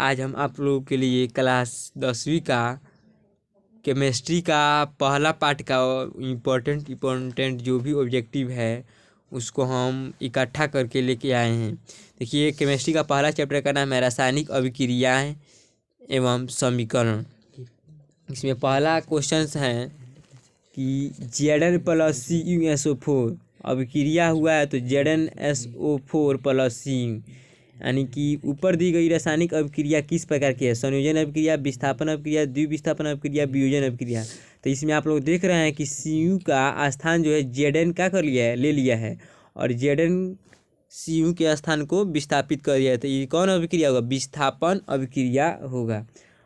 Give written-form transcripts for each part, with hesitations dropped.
आज हम आप लोगों के लिए क्लास 10वीं का केमिस्ट्री का पहला पार्ट का इम्पोर्टेंट जो भी ऑब्जेक्टिव है उसको हम इकट्ठा करके लेके आए हैं। देखिए, केमिस्ट्री का पहला चैप्टर का नाम है रासायनिक अभिक्रियाएं एवं समीकरण। इसमें पहला क्वेश्चन है कि Zn+Cu अभिक्रिया हुआ है तो Zn+SO4+Cu, यानी कि ऊपर दी गई रासायनिक अभिक्रिया किस प्रकार की है? संयोजन अभिक्रिया, विस्थापन अभिक्रिया, द्विविस्थापन अभिक्रिया, वियोजन अभिक्रिया। तो इसमें आप लोग देख रहे हैं कि Cu का स्थान जो है Zn क्या कर लिया है, ले लिया है, और Zn Cu के स्थान को विस्थापित कर दिया है। तो ये कौन अभिक्रिया होगा? विस्थापन अभिक्रिया होगा।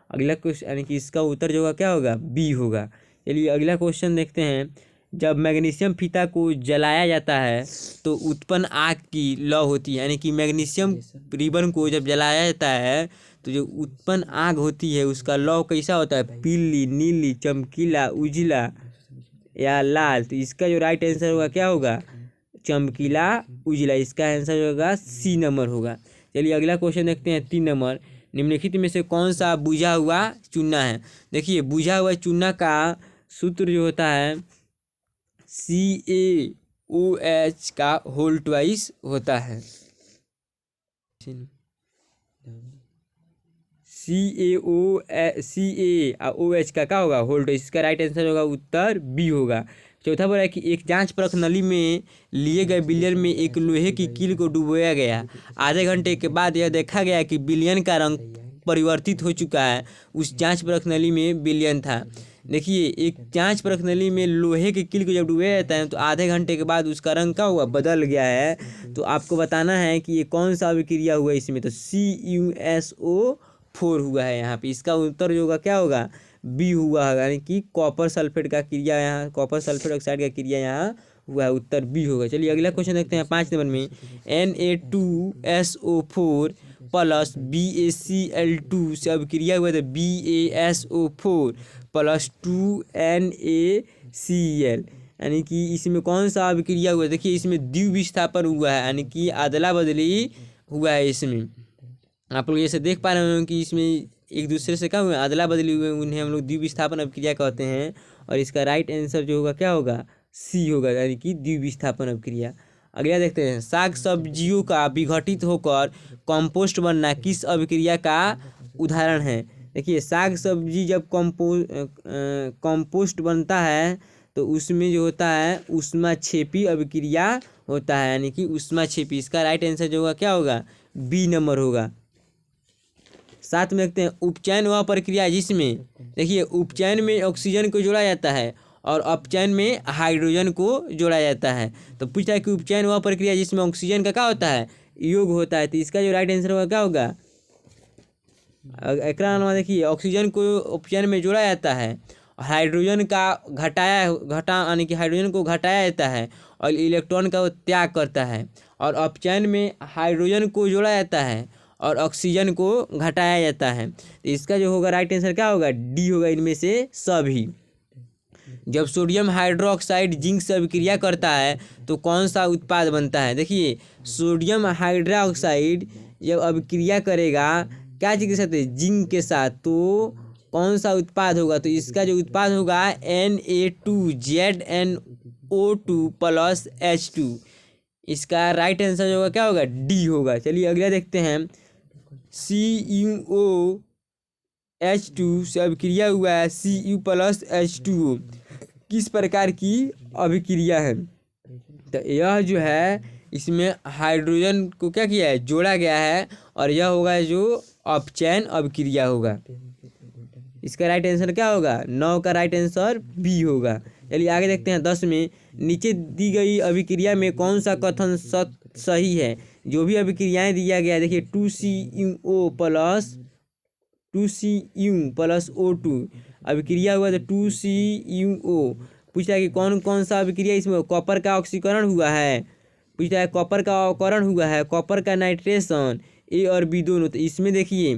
अगला क्वेश्चन यानी कि इसका उत्तर जो होगा क्या होगा? बी होगा। चलिए अगला क्वेश्चन देखते हैं। जब मैग्नीशियम फीता को जलाया जाता है तो उत्पन्न आग की लौ होती है, यानी कि मैग्नीशियम रिबन को जब जलाया जाता है तो जो उत्पन्न आग होती है उसका लौ कैसा होता है? पीली, नीली, चमकीला, उजला या लाल। तो इसका जो राइट आंसर होगा क्या होगा? चमकीला, उजला। इसका आंसर होगा सी नंबर होगा। चलिए अगला क्वेश्चन देखते हैं 3 नंबर। निम्नलिखित में से कौन सा बुझा हुआ चूना है? देखिए, बुझा हुआ चूना का सूत्र जो होता है CaOH का होल ट्वाइस होता है। CaOH का क्या होगा? Whole twice. इसका राइट आंसर होगा उत्तर बी होगा। चौथा बोला है कि एक जांच परख नली में लिए गए बिलियन में एक लोहे की कील को डुबोया गया। आधे घंटे के बाद यह देखा गया कि बिलियन का रंग परिवर्तित हो चुका है। उस जांच परख नली में बिलियन था। देखिए, एक जांच परख नली में लोहे की कील को जब डुबाया जाता है तो आधे घंटे के बाद उसका रंग क्या हुआ? बदल गया है। तो आपको बताना है कि ये कौन सा अभिक्रिया हुआ इसमें? तो CuSO4 हुआ है यहाँ पे। इसका उत्तर जो होगा क्या होगा? बी हुआ है, यानी कि कॉपर सल्फेट का क्रिया यहाँ, कॉपर सल्फेट ऑक्साइड का क्रिया यहाँ हुआ है। उत्तर बी होगा। चलिए अगला क्वेश्चन देखते हैं 5 नंबर में। Na2SO4 प्लस BaCl2 से अभिक्रिया हुआ है तो BaSO4 प्लस 2NaCl, यानी कि इसमें कौन सा अभिक्रिया हुआ है? देखिए, इसमें द्विविस्थापन हुआ है, यानी कि अदला बदली हुआ है। इसमें आप लोग जैसे देख पा रहे हो कि इसमें एक दूसरे से क्या हुआ? अदला बदली हुए, उन्हें हम लोग द्विविस्थापन अभिक्रिया कहते हैं। और इसका राइट आंसर जो होगा क्या होगा? सी होगा, यानी कि द्विविस्थापन अभिक्रिया। अगला देखते हैं। साग सब्जियों का विघटित होकर कंपोस्ट बनना किस अभिक्रिया का उदाहरण है? देखिए, साग सब्जी जब कंपोस्ट बनता है तो उसमें जो होता है ऊष्माक्षेपी अभिक्रिया होता है, यानी कि ऊष्माक्षेपी। इसका राइट आंसर जो होगा क्या होगा? बी नंबर होगा। साथ में देखते हैं उपचयन वह प्रक्रिया जिसमें, देखिए, उपचयन में ऑक्सीजन को जोड़ा जाता है और अपचयन में हाइड्रोजन को जोड़ा जाता है। तो पूछता है कि उपचयन वह प्रक्रिया जिसमें ऑक्सीजन का क्या होता है? योग होता है। तो इसका जो राइट आंसर होगा क्या होगा? देखिए, ऑक्सीजन को उपचयन में जोड़ा जाता है, हाइड्रोजन का यानी कि हाइड्रोजन को घटाया जाता है और इलेक्ट्रॉन का वो त्याग करता है। और अपचयन में हाइड्रोजन को जोड़ा जाता है और ऑक्सीजन को घटाया जाता है। तो इसका जो होगा राइट आंसर क्या होगा? डी होगा, इनमें से सभी। जब सोडियम हाइड्रोक्साइड जिंक से अभिक्रिया करता है तो कौन सा उत्पाद बनता है? देखिए, सोडियम हाइड्रोक्साइड जब अभिक्रिया करेगा क्या चीज़ के साथ? जिंक के साथ, तो कौन सा उत्पाद होगा? तो इसका जो उत्पाद होगा Na2ZnO2 प्लस H2। इसका राइट आंसर होगा क्या होगा? डी होगा। चलिए अगला देखते हैं। CuOH2 से अभिक्रिया हुआ है Cu प्लस H2O, किस प्रकार की अभिक्रिया है? तो यह जो है इसमें हाइड्रोजन को क्या किया है? जोड़ा गया है, और यह होगा जो अपचयन अभिक्रिया होगा। इसका राइट आंसर क्या होगा? 9 का राइट आंसर बी होगा। चलिए आगे देखते हैं 10 में। नीचे दी गई अभिक्रिया में कौन सा कथन सही है? जो भी अभिक्रियाएं दिया गया है, देखिए 2Cu प्लस O2 अभिक्रिया हुआ तो 2Cu। पूछता है कि कौन कौन सा अभिक्रिया इसमें? कॉपर का ऑक्सीकरण हुआ है। पूछता है कॉपर का अवकरण हुआ है, कॉपर का नाइट्रेशन, ए और बी दोनों। तो इसमें देखिए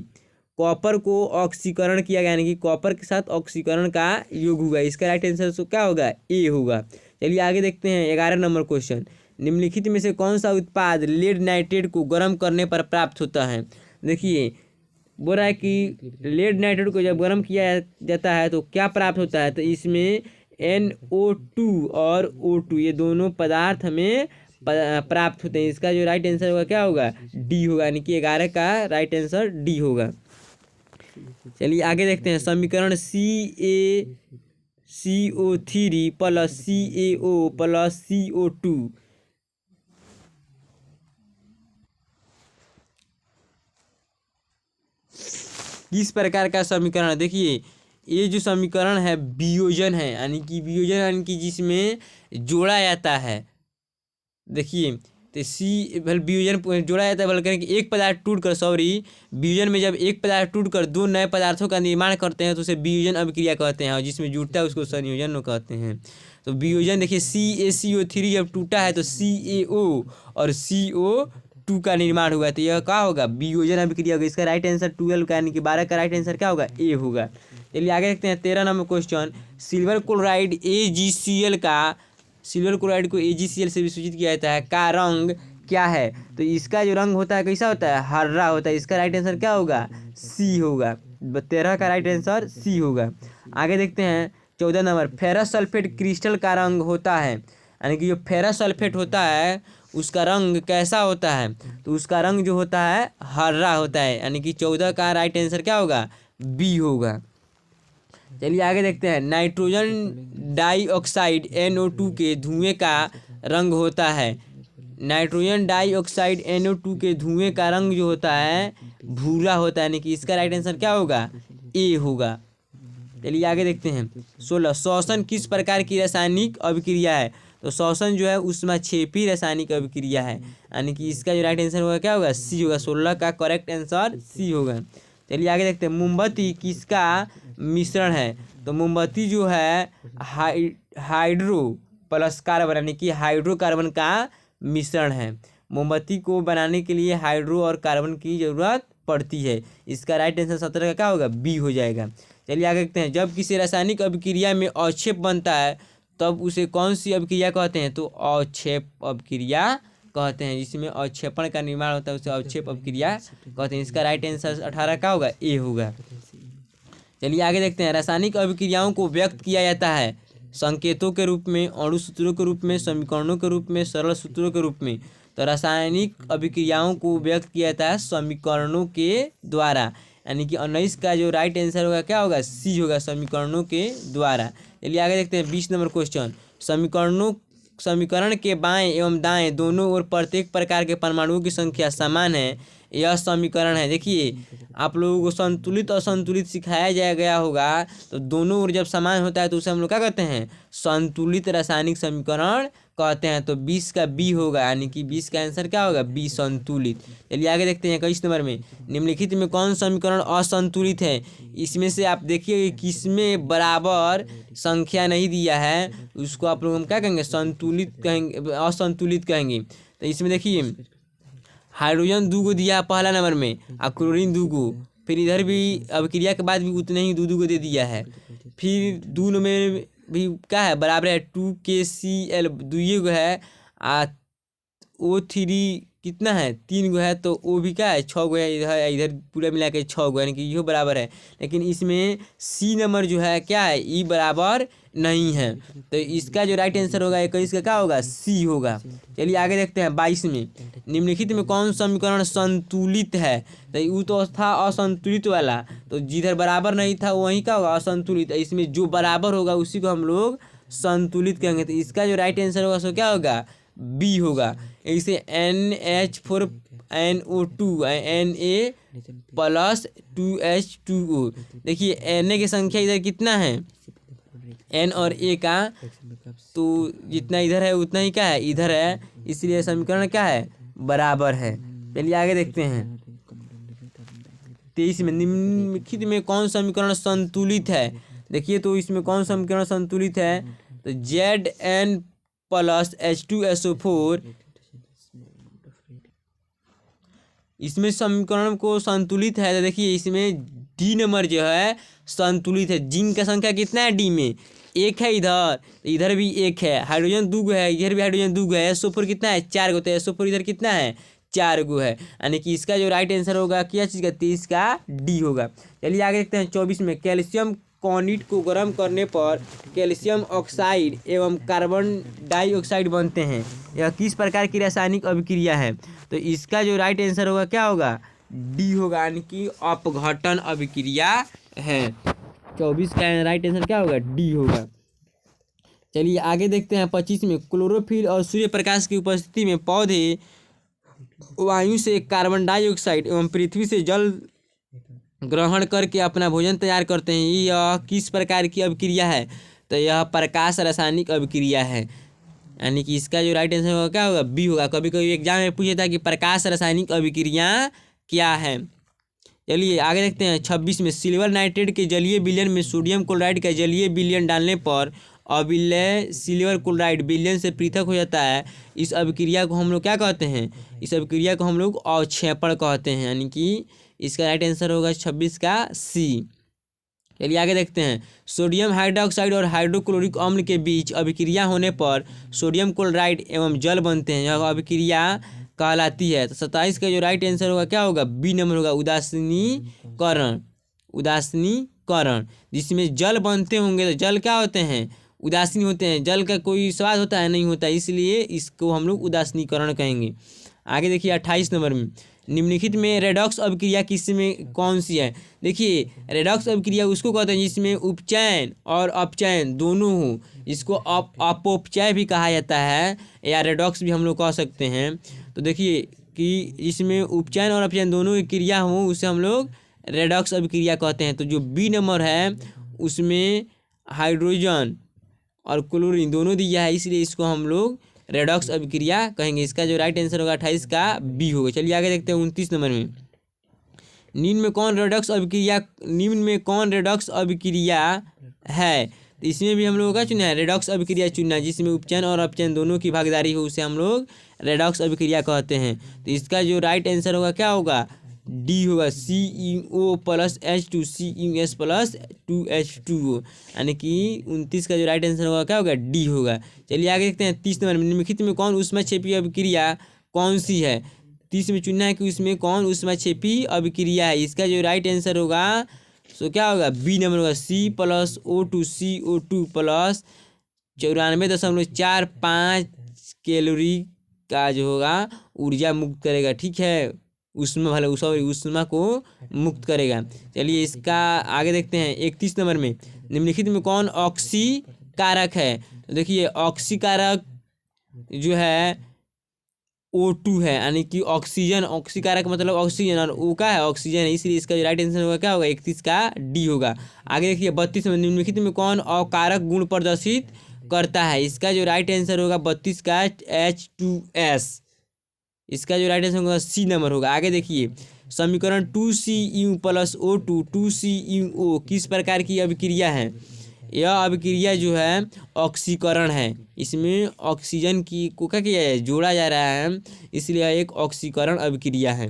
कॉपर को ऑक्सीकरण किया गया, यानी कि कॉपर के साथ ऑक्सीकरण का योग हुआ। इसका राइट आंसर तो क्या होगा? ए होगा। चलिए आगे देखते हैं 11 नंबर क्वेश्चन। निम्नलिखित में से कौन सा उत्पाद लेड नाइट्रेट को गर्म करने पर प्राप्त होता है? देखिए, बोल रहा है कि लेड नाइट्रेट को जब गर्म किया जाता है तो क्या प्राप्त होता है, तो इसमें NO2 और O2 ये दोनों पदार्थ हमें प्राप्त होते हैं। इसका जो राइट आंसर होगा क्या होगा, डी होगा, यानी कि 11 का राइट आंसर डी होगा। चलिए आगे देखते हैं। समीकरण CaCO3 plus CaO plus CO2 किस प्रकार का समीकरण है। देखिए ये जो समीकरण है वियोजन है, यानी कि वियोजन यानी कि जिसमें जोड़ा जाता है। देखिए तो वियोजन जोड़ा जाता है, बल्कि कि एक पदार्थ टूटकर वियोजन में जब एक पदार्थ टूटकर दो नए पदार्थों का निर्माण करते हैं तो उसे वियोजन अभिक्रिया कहते हैं, और जिसमें जुड़ता है उसको संयोजन कहते हैं। तो वियोजन देखिए CaCO3 जब टूटा है तो CaO और CO2 का निर्माण हुआ, तो यह क्या होगा, वियोजन अभिक्रिया होगा। इसका राइट आंसर 12 का यानी कि 12 का राइट आंसर क्या होगा, ए होगा। चलिए आगे देखते हैं 13 number question. Silver chloride AgCl silver chloride को AgCl से भी सूचित किया जाता है का रंग क्या है, तो इसका जो रंग होता है कैसा होता है, हरा होता है। इसका राइट आंसर क्या होगा, सी होगा। 13 का राइट आंसर सी होगा। आगे देखते हैं 14 नंबर। फेरस सल्फेट क्रिस्टल का रंग होता है, यानी कि जो फेरस सल्फेट होता है उसका रंग कैसा होता है, तो उसका रंग जो होता है हरा होता है, यानी कि 14 का राइट आंसर क्या होगा, बी होगा। चलिए आगे देखते हैं। नाइट्रोजन डाइऑक्साइड NO2 के धुएं का रंग होता है। नाइट्रोजन डाइऑक्साइड NO2 के धुएं का रंग जो होता है भूरा होता है, यानी कि इसका राइट आंसर क्या होगा, ए होगा। चलिए आगे देखते हैं 16। श्वसन किस प्रकार की रासायनिक अभिक्रिया है, तो श्वसन जो है ऊष्माक्षेपी रासायनिक अभिक्रिया है, यानी कि इसका जो राइट आंसर होगा क्या होगा, सी होगा। 16 का करेक्ट आंसर सी होगा। चलिए आगे देखते हैं। मोमबत्ती किसका मिश्रण है, तो मोमबत्ती जो है हाइड्रो प्लस कार्बन यानी कि हाइड्रोकार्बन का मिश्रण है। मोमबत्ती को बनाने के लिए हाइड्रो और कार्बन की ज़रूरत पड़ती है। इसका राइट आंसर 17 का क्या होगा, बी हो जाएगा। चलिए आगे देखते हैं। जब किसी रासायनिक अभिक्रिया में अवक्षेप बनता है तब उसे कौन सी अभिक्रिया कहते हैं, तो अवक्षेप अभिक्रिया कहते हैं। जिसमें अवक्षेपण का निर्माण होता है उसे अवक्षेप अभिक्रिया कहते हैं। इसका राइट आंसर 18 का होगा, ए होगा। चलिए आगे देखते हैं। रासायनिक अभिक्रियाओं को व्यक्त किया जाता है संकेतों के रूप में, अणु सूत्रों के रूप में, समीकरणों के रूप में, सरल सूत्रों के रूप में। तो रासायनिक अभिक्रियाओं को व्यक्त किया जाता है समीकरणों के द्वारा, यानी कि 19 का जो राइट आंसर होगा क्या होगा, सी होगा, समीकरणों के द्वारा। चलिए आगे देखते हैं 20 नंबर क्वेश्चन। समीकरण के बाएं एवं दाएं दोनों ओर प्रत्येक प्रकार के परमाणुओं की संख्या समान है, यह समीकरण है। देखिए आप लोगों को संतुलित असंतुलित सिखाया जाया गया होगा, तो दोनों ओर जब समान होता है तो उसे हम लोग क्या कहते हैं, संतुलित रासायनिक समीकरण कहते हैं। तो 20 का बी होगा, यानी कि 20 का आंसर क्या होगा, बी संतुलित। चलिए आगे देखते हैं 21 नंबर में। निम्नलिखित में कौन समीकरण असंतुलित है, इसमें से आप देखिए किसमें बराबर संख्या नहीं दिया है उसको आप लोग हम क्या कहेंगे, संतुलित कहेंगे, असंतुलित कहेंगे। तो इसमें देखिए हाइड्रोजन 2 को दिया पहला नंबर में और क्लोरीन 2 को, फिर इधर भी अभिक्रिया के बाद भी उतने ही 2 को दे दिया है। फिर 2 में भी क्या है, बराबर है 2KCl 2 को है, O3 कितना है 3 गो है, तो O भी क्या है 6 गो है, इधर पूरा मिला के 6 गो, यानी कि यो बराबर है। लेकिन इसमें सी नंबर जो है क्या है, ई बराबर नहीं है, तो इसका जो राइट आंसर होगा 21 का क्या होगा, सी होगा। चलिए आगे देखते हैं 22 में। निम्नलिखित में कौन समीकरण संतुलित है, तो वो तो था असंतुलित वाला, तो जिधर बराबर नहीं था वहीं क्या होगा, असंतुलित। इसमें जो बराबर होगा उसी को हम लोग संतुलित कहेंगे, तो इसका जो राइट आंसर होगा सो क्या होगा, बी होगा। इसे NH4NO2 Na प्लस 2H2O। देखिए Na की संख्या इधर कितना है, N और A का, तो जितना इधर है उतना ही क्या है इधर है, इसलिए समीकरण क्या है, बराबर है। चलिए आगे देखते हैं 23 में। निम्नलिखित में कौन समीकरण संतुलित है, देखिए तो इसमें कौन समीकरण संतुलित है, तो Zn प्लस H2SO4, इसमें समीकरण को संतुलित है। तो देखिए इसमें डी नंबर जो है संतुलित है। जिंक का संख्या कितना है, डी में 1 है, इधर भी 1 है, हाइड्रोजन 2 है, इधर भी हाइड्रोजन 2 है, SO4 कितना है 4 गो, तो SO4 इधर कितना है 4 गो है, यानी कि इसका जो राइट आंसर होगा क्या चीज़ का, 23 का डी होगा। चलिए आगे देखते हैं 24 में, कैल्शियम कॉर्नेट को गर्म करने पर कैल्शियम ऑक्साइड एवं कार्बन डाइऑक्साइड बनते हैं, यह किस प्रकार की रासायनिक अभिक्रिया है। तो इसका जो राइट आंसर होगा क्या होगा, डी होगा, यानी कि अपघटन अभिक्रिया है। 24 का राइट आंसर क्या होगा, डी होगा। चलिए आगे देखते हैं 25 में, क्लोरोफिल और सूर्य प्रकाश की उपस्थिति में पौधे वायु से कार्बन डाइऑक्साइड एवं पृथ्वी से जल ग्रहण करके अपना भोजन तैयार करते हैं, यह किस प्रकार की अभिक्रिया है। तो यह प्रकाश रासायनिक अभिक्रिया है, यानी कि इसका जो राइट आंसर होगा क्या होगा, बी होगा। कभी कभी एग्जाम में पूछा था कि प्रकाश रासायनिक अभिक्रिया क्या है। चलिए आगे देखते हैं 26 में, सिल्वर नाइट्रेट के जलीय विलयन में सोडियम क्लोराइड का जलीय विलयन डालने पर अविलय सिल्वर क्लोराइड विलयन से पृथक हो जाता है, इस अभिक्रिया को हम लोग क्या कहते हैं, इस अभिक्रिया को हम लोग अवक्षेपण कहते हैं, यानी कि इसका राइट आंसर होगा 26 का सी। चलिए आगे देखते हैं, सोडियम हाइड्रोक्साइड और हाइड्रोक्लोरिक अम्ल के बीच अभिक्रिया होने पर सोडियम क्लोराइड एवं जल बनते हैं, यह अभिक्रिया कहलाती है। तो 27 का जो राइट आंसर होगा क्या होगा, बी नंबर होगा, उदासीनीकरण। उदासीनीकरण, जिसमें जल बनते होंगे, तो जल क्या होते हैं, उदासीन होते हैं, जल का कोई स्वाद होता है, नहीं होता, इसलिए इसको हम लोग उदासीनीकरण कहेंगे। आगे देखिए 28 नंबर में, निम्नलिखित में रेडॉक्स अभिक्रिया किस में कौन सी है। देखिए रेडॉक्स अभिक्रिया उसको कहते हैं जिसमें उपचयन और अपचयन दोनों हो, इसको अपोपचय भी कहा जाता है या रेडॉक्स भी हम लोग कह सकते हैं। तो देखिए कि इसमें उपचयन और अपचयन दोनों की क्रिया हो उसे हम लोग रेडॉक्स अभिक्रिया कहते हैं। तो जो बी नंबर है उसमें हाइड्रोजन और क्लोरीन दोनों दिया है, इसलिए इसको हम लोग रेडॉक्स अभिक्रिया कहेंगे। इसका जो राइट आंसर होगा 28 का बी होगा। चलिए आगे देखते हैं 29 नंबर में, निम्न में कौन रेडॉक्स अभिक्रिया है। तो इसमें भी हम लोगों का चुना है रेडॉक्स अभिक्रिया चुनना, जिसमें उपचयन और अपचयन दोनों की भागीदारी हो उसे हम लोग रेडॉक्स अभिक्रिया कहते हैं। तो इसका जो राइट आंसर होगा क्या होगा, डी होगा, CuO plus H2 CuS plus 2H2O, यानी कि 29 का जो राइट आंसर होगा क्या होगा, डी होगा। चलिए आगे देखते हैं 30 नंबर में, निम्नलिखित में कौन ऊष्माक्षेपी अभिक्रिया कौन सी है। 30 में चुनना है कि उसमें कौन ऊष्माक्षेपी अभिक्रिया है। इसका जो राइट आंसर होगा सो क्या होगा, बी नंबर होगा, C plus O2 CO2 plus 94.45 calorie का जो होगा ऊर्जा मुक्त करेगा, ठीक है, उष्मा को मुक्त करेगा। चलिए इसका आगे देखते हैं 31 नंबर में, निम्नलिखित में कौन ऑक्सीकारक है। तो देखिए ऑक्सीकारक जो है O2 है, यानी कि ऑक्सीजन, ऑक्सीकारक मतलब ऑक्सीजन और O का है ऑक्सीजन है, इसलिए इसका जो राइट आंसर होगा क्या होगा, 31 का डी होगा। आगे देखिए 32 में, निम्नलिखित में कौन अकारक गुण प्रदर्शित करता है। इसका जो राइट आंसर होगा 32 का H2S, इसका जो राइट आंसर होगा सी नंबर होगा। आगे देखिए समीकरण 2Cu प्लस O2 2CuO किस प्रकार की अभिक्रिया है। यह अभिक्रिया जो है ऑक्सीकरण है, इसमें ऑक्सीजन की को क्या किया है, जोड़ा जा रहा है, इसलिए एक ऑक्सीकरण अभिक्रिया है।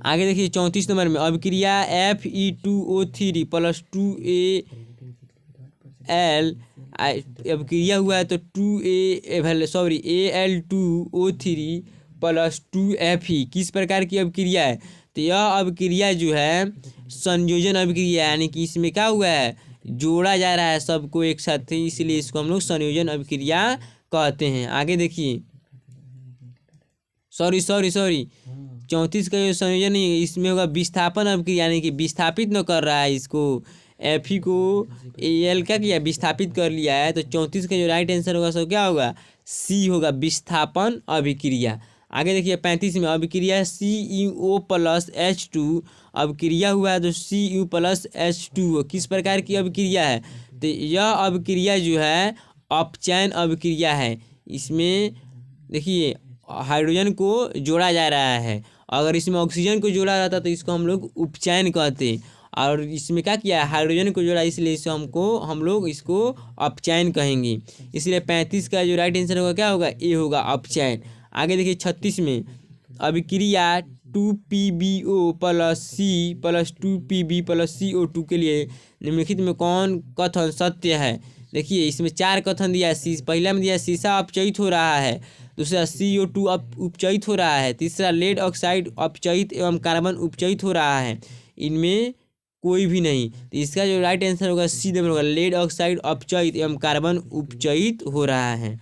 आगे देखिए 34 नंबर में, अभिक्रिया Fe2O3 प्लस 2Al अभिक्रिया हुआ है तो Al2O3 प्लस 2Fe किस प्रकार की अभिक्रिया है। तो यह अभिक्रिया जो है संयोजन अभिक्रिया, यानी कि इसमें क्या हुआ है, जोड़ा जा रहा है सबको एक साथ, इसलिए इसको हम लोग संयोजन अभिक्रिया कहते हैं। आगे देखिए सॉरी 34 का जो संयोजन नहीं है, इसमें होगा विस्थापन अभिक्रिया, यानी कि विस्थापित न कर रहा है, इसको Fe को Al क्या किया, विस्थापित कर लिया है। तो 34 का जो राइट आंसर होगा सो क्या होगा, सी होगा, विस्थापन अभिक्रिया। आगे देखिए 35 में, अभिक्रिया CuO प्लस H2 अभिक्रिया हुआ है तो Cu प्लस H2O किस प्रकार की अभिक्रिया है। तो यह अभिक्रिया जो है अपचयन अभिक्रिया है, इसमें देखिए हाइड्रोजन को जोड़ा जा रहा है, अगर इसमें ऑक्सीजन को जोड़ा जाता तो इसको हम लोग उपचयन कहते, और इसमें क्या किया, हाइड्रोजन को जोड़ा, इसलिए इसको हम लोग इसको अपचयन कहेंगे। इसलिए 35 का जो राइट आंसर होगा क्या होगा, ए होगा, अपचयन। आगे देखिए 36 में, अभिक्रिया 2PbO plus C plus 2Pb plus CO2 के लिए निम्नलिखित में कौन कथन सत्य है। देखिए इसमें 4 कथन दिया है, पहला में दिया शीशा अपचयित हो रहा है, दूसरा CO2 उपचयित हो रहा है, तीसरा लेड ऑक्साइड अपचयित एवं कार्बन उपचयित हो रहा है, इनमें कोई भी नहीं। तो इसका जो राइट आंसर होगा सी नंबर होगा, लेड ऑक्साइड अपचयित एवं कार्बन उपचयित हो रहा है।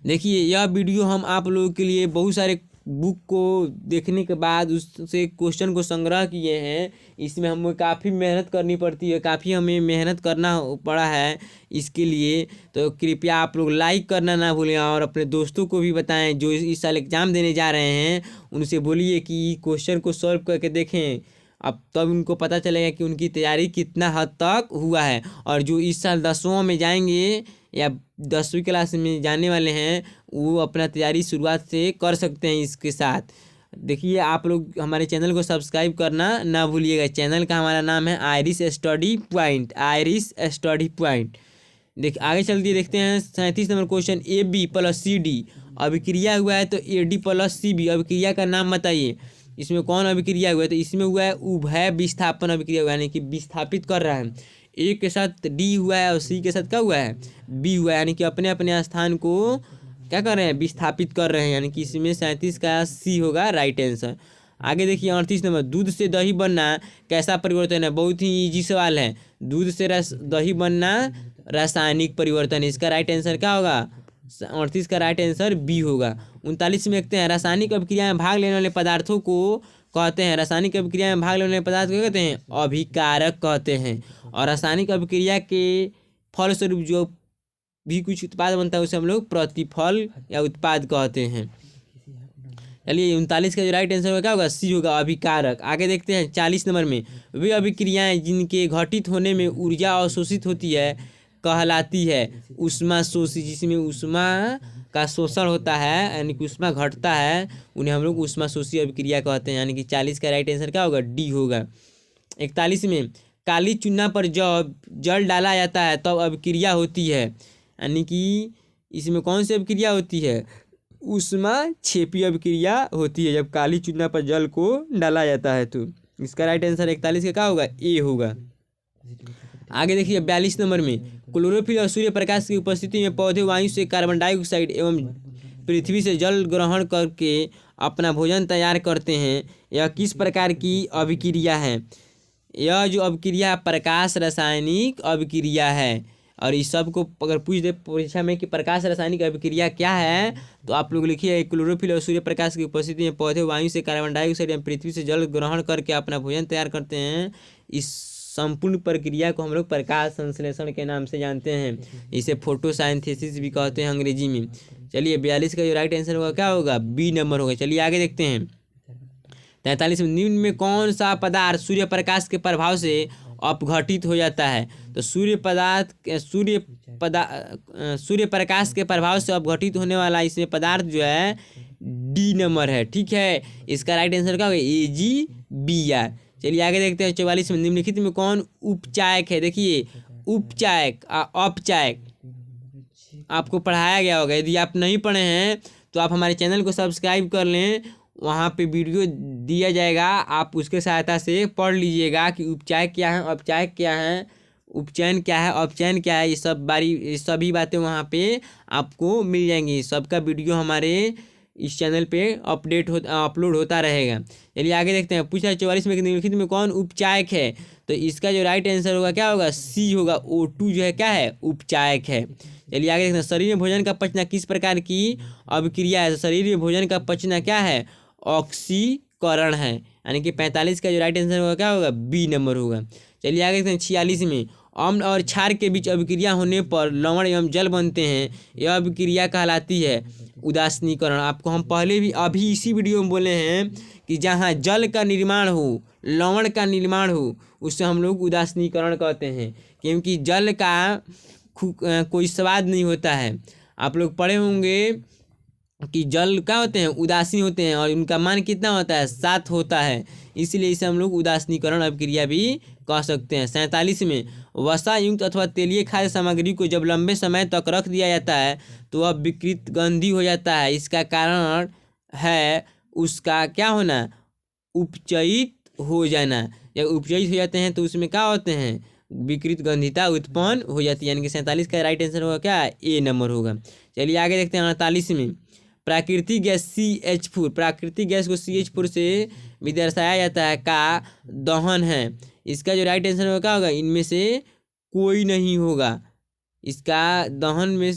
देखिए यह वीडियो हम आप लोगों के लिए बहुत सारे बुक को देखने के बाद उससे क्वेश्चन को संग्रह किए हैं। इसमें हमें काफ़ी मेहनत करनी पड़ती है, काफ़ी हमें मेहनत करना पड़ा है इसके लिए। तो कृपया आप लोग लाइक करना ना भूलें और अपने दोस्तों को भी बताएं जो इस साल एग्ज़ाम देने जा रहे हैं, उनसे बोलिए कि क्वेश्चन को सॉल्व करके देखें। अब तब उनको पता चलेगा कि उनकी तैयारी कितना हद तक हुआ है। और जो इस साल 10वीं में जाएंगे या 10वीं क्लास में जाने वाले हैं, वो अपना तैयारी शुरुआत से कर सकते हैं इसके साथ। देखिए आप लोग हमारे चैनल को सब्सक्राइब करना ना भूलिएगा। चैनल का हमारा नाम है Irish study point, Irish study point. आगे चलते देखते हैं 37 नंबर क्वेश्चन, AB + CD अभिक्रिया हुआ है तो AD + CB अभिक्रिया का नाम बताइए। इसमें कौन अभिक्रिया हुआ है? तो इसमें हुआ है उभय विस्थापन अभिक्रिया हुआ है, यानी कि विस्थापित कर रहा है। ए के साथ D हुआ है और C के साथ क्या हुआ है? B हुआ है, यानी कि अपने अपने स्थान को क्या कर रहे हैं? विस्थापित कर रहे हैं, यानी कि इसमें 37 का C होगा राइट आंसर। आगे देखिए 38 नंबर, दूध से दही बनना कैसा परिवर्तन है? बहुत ही ईजी सवाल है। दूध से दही बनना रासायनिक परिवर्तन, इसका राइट आंसर क्या होगा? 38 का राइट आंसर बी होगा। 39 में देखते हैं, रासायनिक अभिक्रिया में भाग लेने वाले पदार्थों को कहते हैं, रासायनिक अभिक्रिया में भाग लेने वाले पदार्थ को कहते हैं अभिकारक कहते हैं। और रासायनिक अभिक्रिया के फलस्वरूप जो भी कुछ उत्पाद बनता है उसे हम लोग प्रतिफल या उत्पाद कहते हैं। चलिए 39 का जो राइट आंसर होगा क्या होगा? सी होगा, अभिकारक। आगे देखते हैं 40 नंबर में, वे अभिक्रियाएं जिनके घटित होने में ऊर्जा अवशोषित होती है कहलाती है ऊष्मा शोषी। जिसमें ऊष्मा का शोषण होता है यानी कि ऊष्मा घटता है, उन्हें हम लोग ऊष्मा शोषी अभिक्रिया कहते हैं, यानी कि 40 का राइट आंसर क्या होगा? डी होगा। 41 में, काली चूना पर जब जल डाला जाता है तब अभिक्रिया होती है, यानी कि इसमें कौन सी अभिक्रिया होती है? ऊष्मा क्षेपी अभिक्रिया होती है जब काली चूना पर जल को डाला जाता है। तो इसका राइट आंसर 41 का क्या होगा? ए होगा। आगे देखिए 42 नंबर में, क्लोरोफिल और सूर्य प्रकाश की उपस्थिति में पौधे वायु से कार्बन डाइऑक्साइड एवं पृथ्वी से जल ग्रहण करके अपना भोजन तैयार करते हैं। यह किस प्रकार की अभिक्रिया है? यह जो अभिक्रिया प्रकाश रासायनिक अभिक्रिया है। और इस सब को अगर पूछ दे परीक्षा में कि प्रकाश रासायनिक अभिक्रिया क्या है, तो आप लोग लिखिए क्लोरोफिल और सूर्य प्रकाश की उपस्थिति में पौधे वायु से कार्बन डाइऑक्साइड एवं पृथ्वी से जल ग्रहण करके अपना भोजन तैयार करते हैं। इस संपूर्ण प्रक्रिया को हम लोग प्रकाश संश्लेषण के नाम से जानते हैं। इसे फोटोसाइंथेसिस भी कहते हैं अंग्रेजी में। चलिए 42 का जो राइट आंसर होगा क्या होगा? बी नंबर होगा। चलिए आगे देखते हैं 43 में, निम्न में कौन सा पदार्थ सूर्य प्रकाश के प्रभाव से अपघटित हो जाता है? तो सूर्य प्रकाश के प्रभाव से अपघटित होने वाला इसमें पदार्थ जो है डी नंबर है। ठीक है, इसका राइट आंसर क्या होगा? AgBr। चलिए आगे देखते हैं 44 में, निम्नलिखित में कौन उपचायक है? देखिए उपचायक अपचायक आपको पढ़ाया गया होगा। यदि आप नहीं पढ़े हैं तो आप हमारे चैनल को सब्सक्राइब कर लें, वहाँ पे वीडियो दिया जाएगा, आप उसके सहायता से पढ़ लीजिएगा कि उपचायक क्या है, अपचायक क्या है, उपचयन क्या है, अपचयन क्या है। ये सभी बातें वहाँ पे आपको मिल जाएंगी। सबका वीडियो हमारे इस चैनल पे अपलोड होता रहेगा। चलिए आगे देखते हैं, पूछा 44 में निम्नलिखित में कौन उपचायक है? तो इसका जो राइट आंसर होगा क्या होगा? सी होगा, O2 जो है क्या है? उपचायक है। चलिए आगे देखते हैं, शरीर में भोजन का पचना किस प्रकार की अभिक्रिया है? शरीर में भोजन का पचना क्या है? ऑक्सीकरण है, यानी कि 45 का जो राइट आंसर होगा क्या होगा? बी नंबर होगा। चलिए आगे देखते हैं 46 में, अम्ल और क्षार के बीच अभिक्रिया होने पर लवण एवं जल बनते हैं, यह अभिक्रिया कहलाती है उदासीनीकरण। आपको हम पहले भी अभी इसी वीडियो में बोले हैं कि जहाँ जल का निर्माण हो, लवण का निर्माण हो, उससे हम लोग उदासीनीकरण कहते हैं, क्योंकि जल का कोई स्वाद नहीं होता है। आप लोग पढ़े होंगे कि जल क्या होते हैं? उदासीन होते हैं, और उनका मान कितना होता है? 7 होता है, इसलिए इसे हम लोग उदासीनीकरण अभिक्रिया भी कह सकते हैं। 47 में, वसा युक्त अथवा तेलीय खाद्य सामग्री को जब लंबे समय तक रख दिया जाता है तो वह विकृत गंधी हो जाता है। इसका कारण है उसका क्या होना? उपचयित हो जाना। जब उपचयित हो जाते हैं तो उसमें क्या होते हैं? विकृत गंधिता उत्पन्न हो जाती है, यानी कि 47 का राइट आंसर होगा क्या? ए नंबर होगा। चलिए आगे देखते हैं 48 में, प्राकृतिक गैस CH4, प्राकृतिक गैस को CH4 से भी दर्शाया जाता है का दहन है। इसका जो राइट आंसर होगा क्या होगा, इनमें से कोई नहीं होगा। इसका दहन में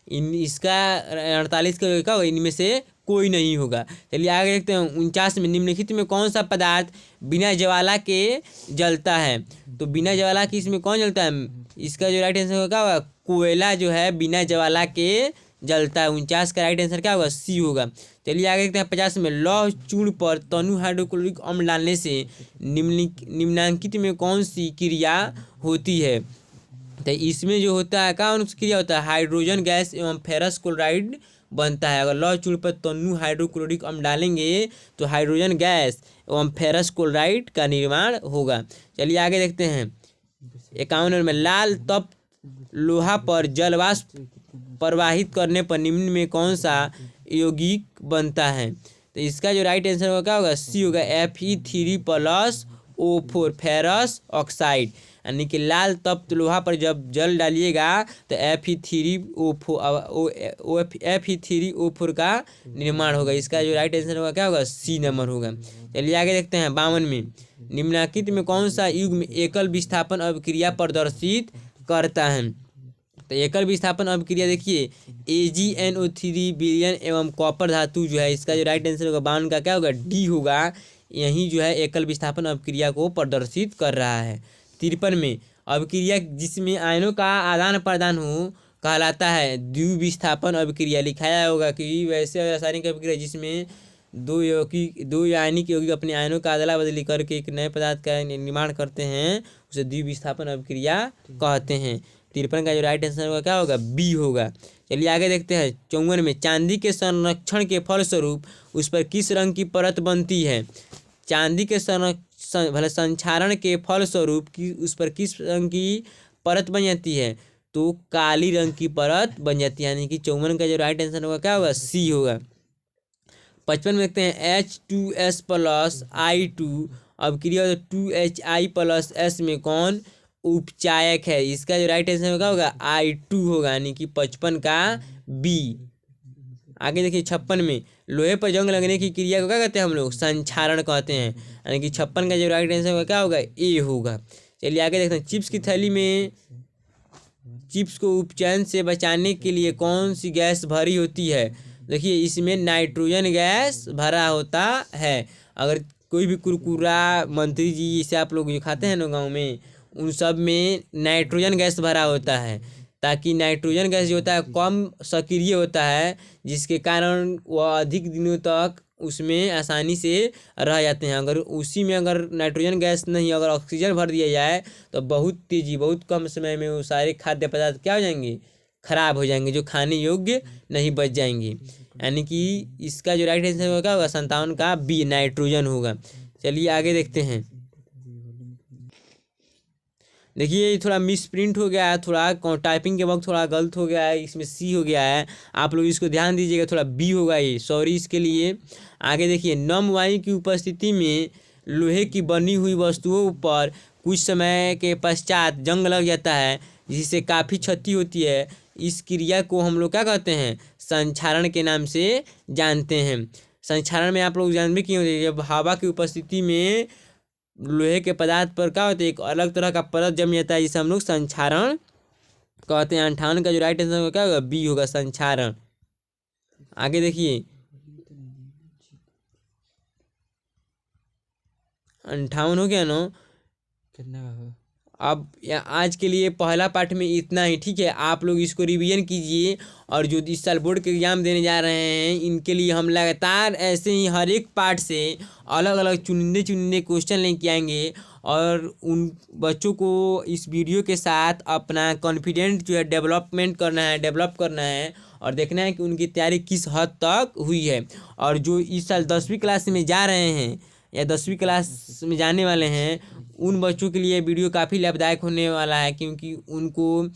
इसका 48 का क्या होगा, इनमें से कोई नहीं होगा। चलिए आगे देखते हैं 49 में, निम्नलिखित में कौन सा पदार्थ बिना ज्वाला के जलता है। तो बिना ज्वाला के इसमें कौन जलता है, इसका जो राइट आंसर होगा क्या होगा, कोयला जो है बिना ज्वाला के जलता है। 49 का राइट आंसर क्या होगा, सी होगा। चलिए आगे देखते हैं 50 में, लौह चूर्ण पर तनु हाइड्रोक्लोरिक अम्ल डालने से निम्नलिखित में कौन सी क्रिया होती है। तो इसमें जो होता है कौन सी क्रिया होता है, हाइड्रोजन गैस एवं फेरस क्लोराइड बनता है। अगर लौह चूर्ण पर तनु हाइड्रोक्लोरिक अम्ल डालेंगे तो हाइड्रोजन गैस एवं फेरस क्लोराइड का निर्माण होगा। चलिए आगे देखते हैं 51 में, लाल तप्त लोहा पर जलवाष्प प्रवाहित करने पर निम्न में कौन सा यौगिक बनता है। तो इसका जो राइट आंसर होगा क्या होगा, सी होगा, Fe3+O4 फेरस ऑक्साइड। यानी कि लाल तप्त लोहा पर जब जल डालिएगा तो Fe3O4 का निर्माण होगा। इसका जो राइट आंसर होगा क्या होगा, सी नंबर होगा। चलिए आगे देखते हैं 52 में, निम्नलिखित में कौन सा युग्म एकल विस्थापन अभिक्रिया प्रदर्शित करता है। तो एकल विस्थापन अभिक्रिया देखिए AgNO3 विलयन एवं कॉपर धातु जो है, इसका जो राइट आंसर होगा 52 का क्या होगा, डी होगा। यही जो है एकल विस्थापन अभिक्रिया को प्रदर्शित कर रहा है। 53 में, अभिक्रिया जिसमें आयनों का आदान प्रदान हो कहलाता है द्विविस्थापन अभिक्रिया। लिखाया होगा कि वैसे रासायनिक अभिक्रिया जिसमें दो आयनिक यौगिक अपने आयनों का अदला बदली करके एक नए पदार्थ का निर्माण करते हैं, उसे द्विविस्थापन अभिक्रिया कहते हैं। 53 का जो राइट आंसर होगा क्या होगा, बी होगा। चलिए आगे देखते हैं 54 में, चांदी के संरक्षण के फलस्वरूप उस पर किस रंग की परत बनती है। चांदी के संक्षारण के फलस्वरूप उस पर किस रंग की परत बन जाती है, तो काली रंग की परत बन जाती है। यानी कि 54 का जो राइट आंसर होगा क्या होगा, सी होगा। 55 में देखते हैं H2S+I2 अभिक्रिया 2HI+S में कौन उपचायक है। इसका जो राइट आंसर होगा I2 होगा, यानी कि 55 का बी। आगे देखिए 56 में, लोहे पर जंग लगने की क्रिया को क्या कहते हैं हम लोग, संक्षारण कहते हैं। यानी कि 56 का जो राइट आंसर होगा क्या होगा, ए होगा। चलिए आगे देखते हैं, चिप्स की थैली में चिप्स को उपचयन से बचाने के लिए कौन सी गैस भरी होती है। देखिए इसमें नाइट्रोजन गैस भरा होता है। अगर कोई भी कुरकुरा मंत्री जी इसे आप लोग जो खाते हैं ना गाँव में, उन सब में नाइट्रोजन गैस भरा होता है, ताकि नाइट्रोजन गैस जो होता है कम सक्रिय होता है, जिसके कारण वह अधिक दिनों तक उसमें आसानी से रह जाते हैं। अगर उसी में अगर नाइट्रोजन गैस नहीं, अगर ऑक्सीजन भर दिया जाए तो बहुत कम समय में वो सारे खाद्य पदार्थ क्या हो जाएंगे, खराब हो जाएंगे, जो खाने योग्य नहीं बच जाएंगे। यानी कि इसका जो राइट आंसर होगा क्या होगा, 57 का बी नाइट्रोजन होगा। चलिए आगे देखते हैं, देखिए थोड़ा मिस प्रिंट हो गया है, थोड़ा टाइपिंग के वक्त थोड़ा गलत हो गया है, इसमें सी हो गया है, आप लोग इसको ध्यान दीजिएगा, थोड़ा बी होगा ये, सॉरी इसके लिए। आगे देखिए, नम वायु की उपस्थिति में लोहे की बनी हुई वस्तुओं पर कुछ समय के पश्चात जंग लग जाता है, जिससे काफ़ी क्षति होती है। इस क्रिया को हम लोग क्या कहते हैं, संक्षारण के नाम से जानते हैं। संक्षारण में आप लोग जान भी क्यों होते हैं, जब हवा की उपस्थिति में लोहे के पदार्थ पर क्या होता है, एक अलग तरह का परत जम जाता है, जिसे हम लोग संक्षारण कहते हैं। 58 का जो राइट आंसर होगा क्या होगा, बी होगा, संक्षारण। आगे देखिए 58 हो गया ना, कितना का। अब आज के लिए पहला पार्ट में इतना ही, ठीक है। आप लोग इसको रिवीजन कीजिए, और जो इस साल बोर्ड के एग्ज़ाम देने जा रहे हैं, इनके लिए हम लगातार ऐसे ही हर एक पार्ट से अलग अलग चुनिंदे क्वेश्चन लेके आएंगे, और उन बच्चों को इस वीडियो के साथ अपना कॉन्फिडेंट जो है डेवलप करना है, और देखना है कि उनकी तैयारी किस हद तक हुई है। और जो इस साल 10वीं क्लास में जा रहे हैं या 10वीं क्लास में जाने वाले हैं, उन बच्चों के लिए वीडियो काफ़ी लाभदायक होने वाला है, क्योंकि उनको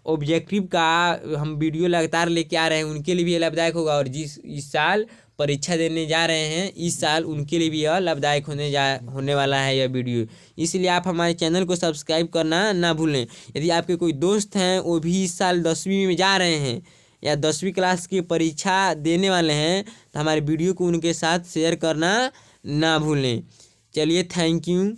ऑब्जेक्टिव का हम वीडियो लगातार लेके आ रहे हैं, उनके लिए भी लाभदायक होगा। और इस साल परीक्षा देने जा रहे हैं इस साल, उनके लिए भी यह लाभदायक होने वाला है यह वीडियो। इसलिए आप हमारे चैनल को सब्सक्राइब करना ना भूलें। यदि आपके कोई दोस्त हैं वो भी इस साल 10वीं में जा रहे हैं या 10वीं क्लास की परीक्षा देने वाले हैं तो हमारे वीडियो को उनके साथ शेयर करना ना भूलें। चलिए, थैंक यू।